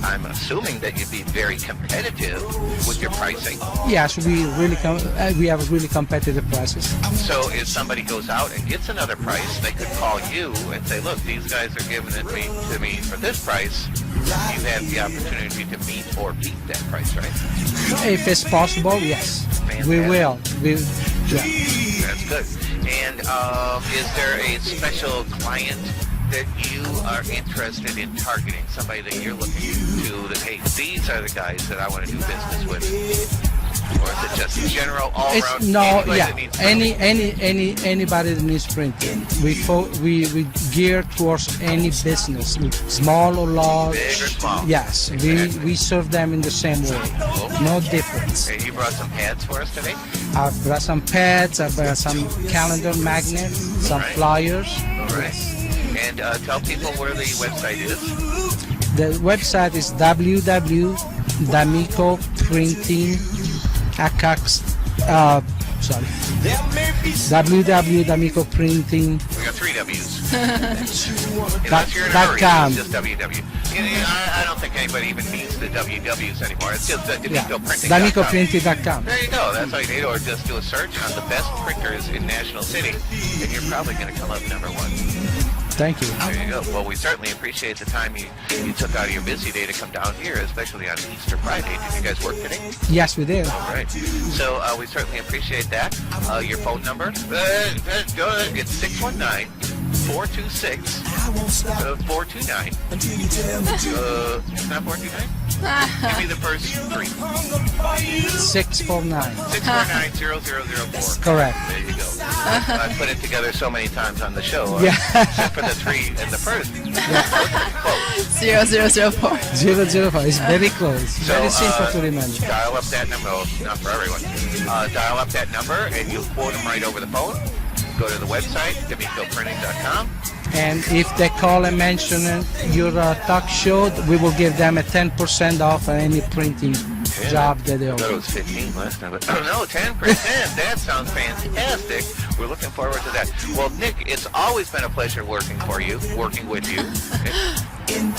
I'm assuming that you'd be very competitive with your pricing. Yes, we have really competitive prices. So if somebody goes out and gets another price, they could call you and say, "Look, these guys are giving it to me for this price. You have the opportunity to meet or beat that price, right?" If it's possible, yes, we will. That's good. And is there a special client that you are interested in targeting? Somebody that you're looking to that, hey, these are the guys that I want to do business with? Or is it just general all around? Anybody that needs printing. We gear towards any business, small or large. Big or small. Yes, we serve them in the same way. No difference. And you brought some pads for us today? I brought some pads, I brought some calendar magnets, some flyers. All right. And tell people where the website is. The website is www.damicoprinting. We got 3 W's. Unless you're in a hurry, .com. it's just www. I don't think anybody even needs the WWs anymore. It's just DamicoPrinting.com. DamicoPrinting.com. There you go. That's all you need. Or just do a search on the best printers in National City, and you're probably going to come up number 1. Thank you. There you go. Well, we certainly appreciate the time you took out of your busy day to come down here, especially on Easter Friday. Did you guys work today? Yes, we did. All right. So we certainly appreciate that. Your phone number? It's 619-426-429. Not 429? Give me the first 3. 649. 649-0004. Correct. There you go. I put it together so many times on the show. Except for the 3 and the first. 0004. 004. It's very close. So, very simple to remember. Dial up that number. Oh, not for everyone. Dial up that number and you'll quote them right over the phone. Go to the website, DamicoPrinting.com. And if they call and mention your talk show, we will give them a 10% off on any printing job that they I thought it offer. was 15 last time, but no, 10%. That sounds fantastic. We're looking forward to that. Well, Nick, it's always been a pleasure working with you. And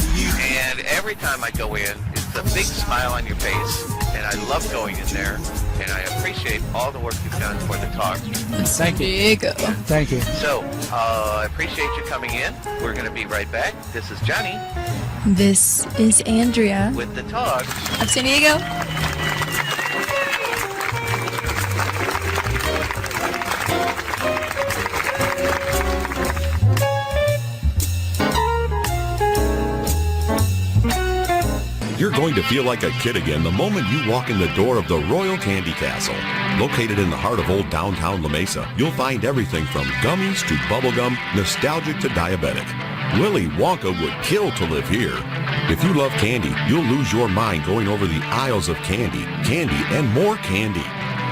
every time I go in, it's a big smile on your face, and I love going in there, and I appreciate all the work you've done for the talk. Thank you. Diego. Thank you. So, I appreciate you coming in. We're going to be right back. This is Johnny This is Andrea with the talk of San Diego. You're going to feel like a kid again the moment you walk in the door of the Royal Candy Castle. Located in the heart of old downtown La Mesa, you'll find everything from gummies to bubblegum, nostalgic to diabetic. Willy Wonka would kill to live here. If you love candy, you'll lose your mind going over the aisles of candy, and more candy.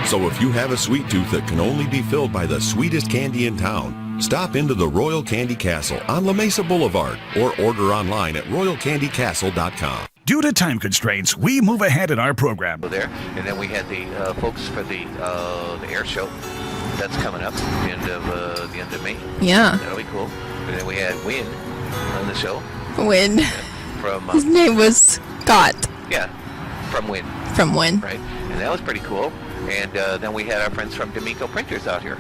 So if you have a sweet tooth that can only be filled by the sweetest candy in town, stop into the Royal Candy Castle on La Mesa Boulevard or order online at royalcandycastle.com. Due to time constraints, we move ahead in our program. there, and then we had the folks for the air show that's coming up the end of May. Yeah. That'll be cool. And then we had Win on the show. Win. From His name was Scott. Yeah, from Win. From Win. Right, and that was pretty cool. And then we had our friends from D'Amico Printers out here.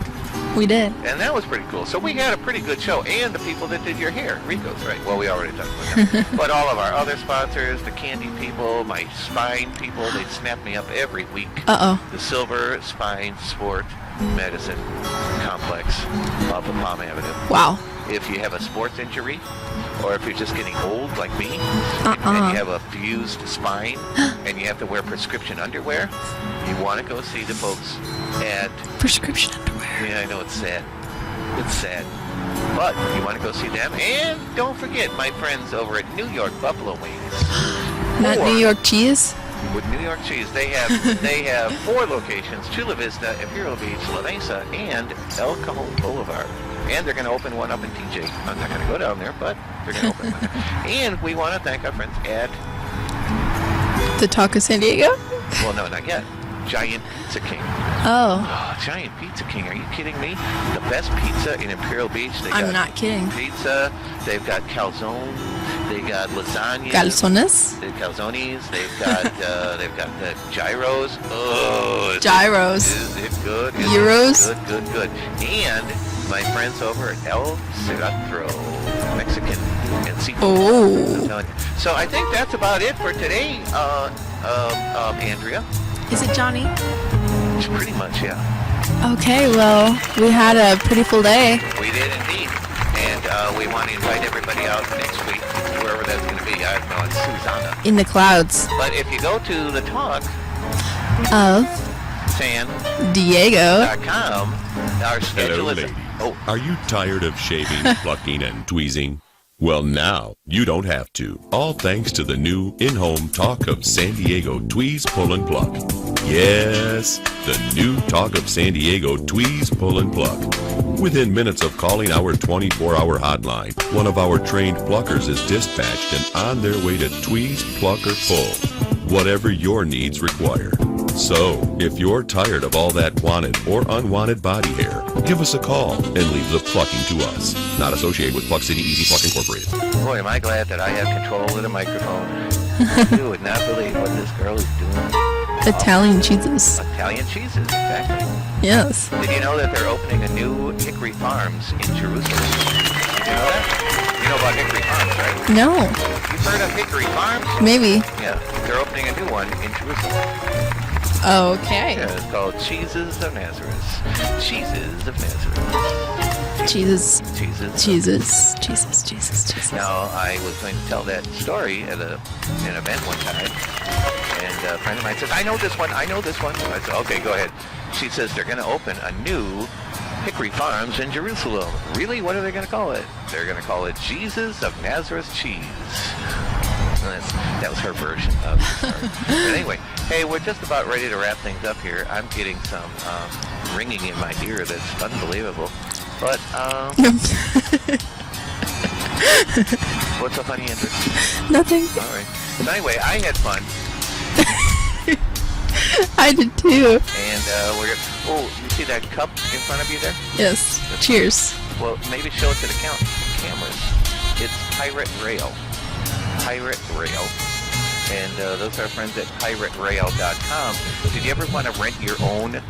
We did. And that was pretty cool. So we had a pretty good show. And the people that did your hair, Rico's, right? Well, we already talked about that. But all of our other sponsors, the candy people, my spine people, they snap me up every week. Uh-oh. The Silver Spine Sport Medicine Complex off of Palm Avenue. Wow. If you have a sports injury, or if you're just getting old like me, and you have a fused spine, and you have to wear prescription underwear, you want to go see the folks at... Prescription underwear. Yeah, I know, it's sad. It's sad. But you want to go see them, and don't forget my friends over at New York Buffalo Wings. Not New York cheese? With New York cheese, they have 4 locations: Chula Vista, Imperial Beach, La Mesa, and El Cajon Boulevard. And they're going to open one up in TJ. I'm not going to go down there, but they're going to open one. And we want to thank our friends at... The Taco San Diego? Well, no, not yet. Giant Pizza King. Oh. Giant Pizza King. Are you kidding me? The best pizza in Imperial Beach. I'm not kidding. Pizza. They've got calzone. They got lasagna. Calzones? They've calzones. They've got the gyros. Oh, gyros. Is it good? Euros. Good. And my friends over at El Cerrado Mexican and seafood. Oh. So I think that's about it for today, Andrea. Is it Johnny? Pretty much, yeah. Okay, well, we had a pretty full day. We did indeed. And we want to invite everybody out next week, wherever that's going to be. I don't know, it's Susanna. In the clouds. But if you go to the talk of SanDiego.com, our schedule Hello, is... lady. Oh. Are you tired of shaving, plucking, and tweezing? Well, now you don't have to. All thanks to the new in-home Talk of San Diego Tweeze Pull and Pluck. Yes, the new Talk of San Diego Tweeze Pull and Pluck. Within minutes of calling our 24-hour hotline, one of our trained pluckers is dispatched and on their way to tweeze, pluck, or pull, whatever your needs require. So, if you're tired of all that wanted or unwanted body hair, give us a call and leave the plucking to us. Not associated with Pluck City Easy Pluck Incorporated. Boy, am I glad that I have control of the microphone. You would not believe what this girl is doing. Italian cheeses. Italian cheeses, exactly. Yes. Did you know that they're opening a new Hickory Farms in Jerusalem? Did you know that? You know about Hickory Farms, right? No. You've heard of Hickory Farms? Maybe. Yeah, they're opening a new one in Jerusalem. Okay. Yeah, it's called Cheeses of Nazareth. Cheeses of Nazareth. Jesus. Jesus. Jesus. Now, I was going to tell that story at an event one time, and a friend of mine says, I know this one. I said, okay, go ahead. She says they're going to open a new Hickory Farms in Jerusalem. Really? What are they going to call it? They're going to call it Jesus of Nazareth Cheese. That was her version of the story. But anyway, hey, we're just about ready to wrap things up here. I'm getting some ringing in my ear that's unbelievable. But, what's so funny, Andrew? Nothing. All right. So anyway, I had fun. I did too. And you see that cup in front of you there? Yes. Cheers. Well, maybe show it to the cameras. It's Pirate Rail. And those are our friends at PirateRail.com. Did you ever want to rent your own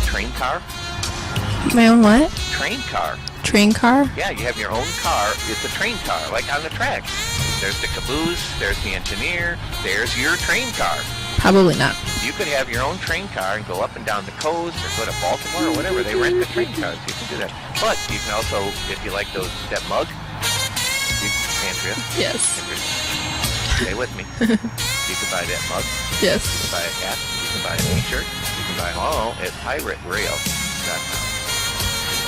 train car? My own what? Train car. Train car? Yeah, you have your own car. It's a train car, like on the tracks. There's the caboose, there's the engineer, there's your train car. Probably not. You could have your own train car and go up and down the coast or go to Baltimore or whatever. They rent the train cars. You can do that. But you can also, if you like that mug, Andrea. Yes. Andrea, stay with me. You can buy that mug. Yes. You can buy a hat. You can buy a t-shirt. You can buy them all at PirateRail.com.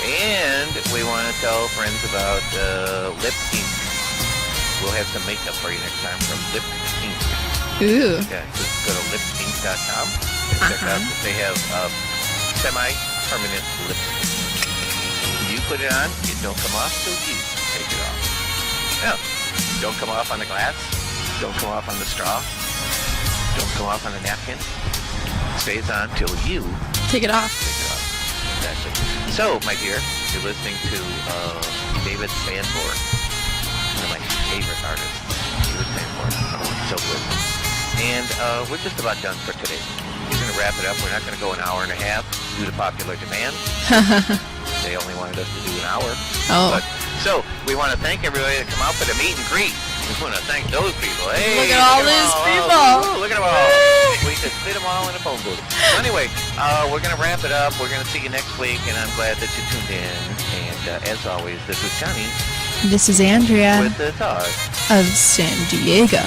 And we want to tell friends about Lip Ink. We'll have some makeup for you next time from Lip Ink. Ooh. Yeah, just go to lipink.com and check out that they have semi-permanent lipstick. You put it on, it don't come off till you take it off. No, don't come off on the glass. Don't come off on the straw. Don't come off on the napkin. Stays on till you take it off. Exactly. So, my dear, you're listening to David Sanborn, one of my favorite artists. David Sanborn. Oh, so good. And we're just about done for today. You're going to wrap it up. We're not going to go an hour and a half due to popular demand. They only wanted us to do an hour. Oh. But, so we want to thank everybody that come out for the meet and greet. We want to thank those people. Hey, Look at all these people. Oh, look at them all. We could fit them all in a phone booth. So anyway, we're going to wrap it up. We're going to see you next week, and I'm glad that you tuned in. And as always, this is Johnny. This is Andrea with the talk of San Diego.